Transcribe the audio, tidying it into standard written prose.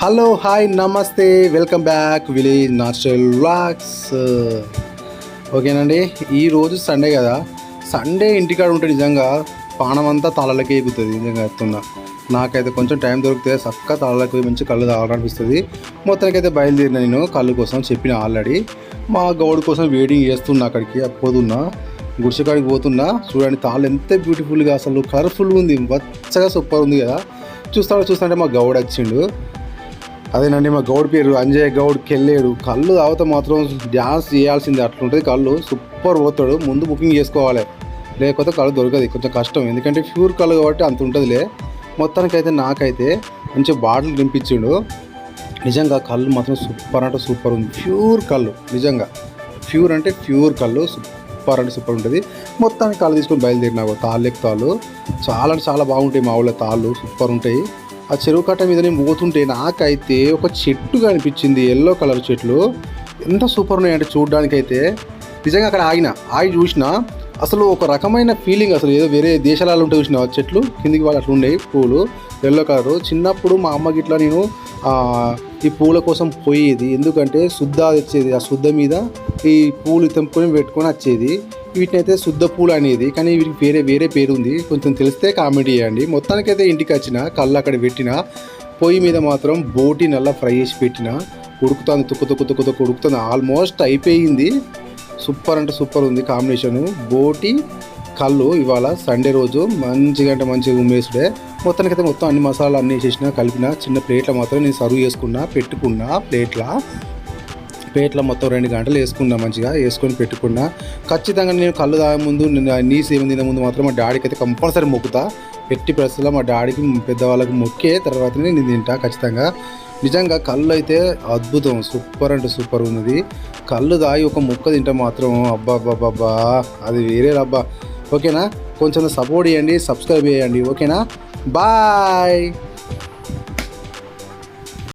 Hello hi నమస్తే welcome back village natural vlogs. ఓకేనండి, ఈరోజు సండే కదా. సండే ఇంటికాడ ఉంటే నిజంగా పానం అంతా తాళలకి ఎగుతుంది. నిజంగా చెప్తున్నా, నాకైతే కొంచెం టైం దొరికితే చక్కగా తాళలకు మంచి కళ్ళు తాగాలనిపిస్తుంది. మొత్తానికి అయితే బయలుదేరిన నేను కళ్ళు కోసం చెప్పిన ఆల్రెడీ. మా గౌడ్ కోసం వెయిటింగ్ చేస్తున్నా. అక్కడికి పోతున్నా, గుడిసెకాడికి పోతున్నా. చూడండి తాళ్ళు ఎంత బ్యూటిఫుల్గా, అసలు కలర్ఫుల్గా ఉంది, వచ్చగా సూపర్ ఉంది కదా. చూస్తుంటే మా గౌడ్ వచ్చిండు. అదేనండి, మా గౌడ్ పేరు అంజయ్ గౌడ్ కెళ్ళాడు. కళ్ళు తాగితే మాత్రం డ్యాన్స్ చేయాల్సింది, అట్లుంటుంది. కళ్ళు సూపర్ పోతాడు. ముందు బుకింగ్ చేసుకోవాలి, లేకపోతే కళ్ళు దొరకదు. కొంచెం కష్టం, ఎందుకంటే ప్యూర్ కళ్ళు కాబట్టి అంత ఉంటుందిలే. మొత్తానికైతే నాకైతే మంచి బాటిల్ నింపించిండు. నిజంగా కళ్ళు మాత్రం సూపర్ అంటే సూపర్ ఉంది. ప్యూర్ కళ్ళు, నిజంగా ప్యూర్ అంటే ప్యూర్ కళ్ళు, సూపర్ అంటే సూపర్ ఉంటుంది. మొత్తానికి కళ్ళు తీసుకొని బయలుదేరినా. తాళ్ళు చాలా అంటే చాలా బాగుంటాయి. మా ఊళ్ళో తాళ్ళు సూపర్ ఉంటాయి. ఆ చెరువు కట్ట మీద నేను పోతుంటే నాకైతే ఒక చెట్టు కనిపించింది, ఎల్లో కలర్ చెట్లు. ఎంత సూపర్ ఉన్నాయంటే చూడడానికైతే. నిజంగా అక్కడ ఆగి చూసిన అసలు ఒక రకమైన ఫీలింగ్, అసలు ఏదో వేరే దేశాలలో ఉంటే చూసిన చెట్లు కిందికి వాళ్ళు అట్లా ఉండేవి. పూలు ఎల్లో కలరు. చిన్నప్పుడు మా అమ్మ గిట్లా నేను ఈ పూల కోసం పోయేది, ఎందుకంటే శుద్ధ తెచ్చేది. ఆ శుద్ధ మీద ఈ పూలు తెంపుకొని పెట్టుకొని వచ్చేది. వీటిని అయితే శుద్ధ పూలు అనేది, కానీ వీటికి వేరే పేరు ఉంది. కొంచెం తెలిస్తే కామెంట్ చేయండి. మొత్తానికైతే ఇంటికి వచ్చిన కళ్ళు అక్కడ పెట్టిన పొయ్యి మీద మాత్రం బోటి నల్ల ఫ్రై చేసి పెట్టిన. ఉడుకుతుంది, తుక్కు ఉడుకుతుంది. ఆల్మోస్ట్ అయిపోయింది. సూపర్ అంటే సూపర్ ఉంది కాంబినేషను. బోటి కళ్ళు ఇవాళ సండే రోజు మంచిగా అంటే మంచిగా ఉమ్మేసుడే. మొత్తానికైతే మొత్తం అన్ని మసాలాలు అన్నీ వేసేసిన, కలిపిన. చిన్న ప్లేట్లో మాత్రం నేను సర్వ్ చేసుకున్నా, పెట్టుకున్నా. ప్లేట్లో మొత్తం 2 గంటలు వేసుకున్నా, మంచిగా వేసుకొని పెట్టుకున్నా. ఖచ్చితంగా నేను కళ్ళు తాగే ముందు, నీ సేవ తినే ముందు మాత్రం మా డాడీకి అయితే కంపల్సరీ మొక్కుతా. ఎట్టి పరిస్థితుల్లో మా డాడీకి పెద్దవాళ్ళకి మొక్కే తర్వాతనే నేను తింటా ఖచ్చితంగా. నిజంగా కళ్ళు అయితే అద్భుతం, సూపర్ అంటే సూపర్ ఉన్నది. కళ్ళు తాగి ఒక ముక్క తింటే మాత్రం అబ్బా అది వేరే రబ్బా. ఓకేనా, కొంచెం సపోర్ట్ చేయండి, సబ్స్క్రైబ్ చేయండి. ఓకేనా, బాయ్.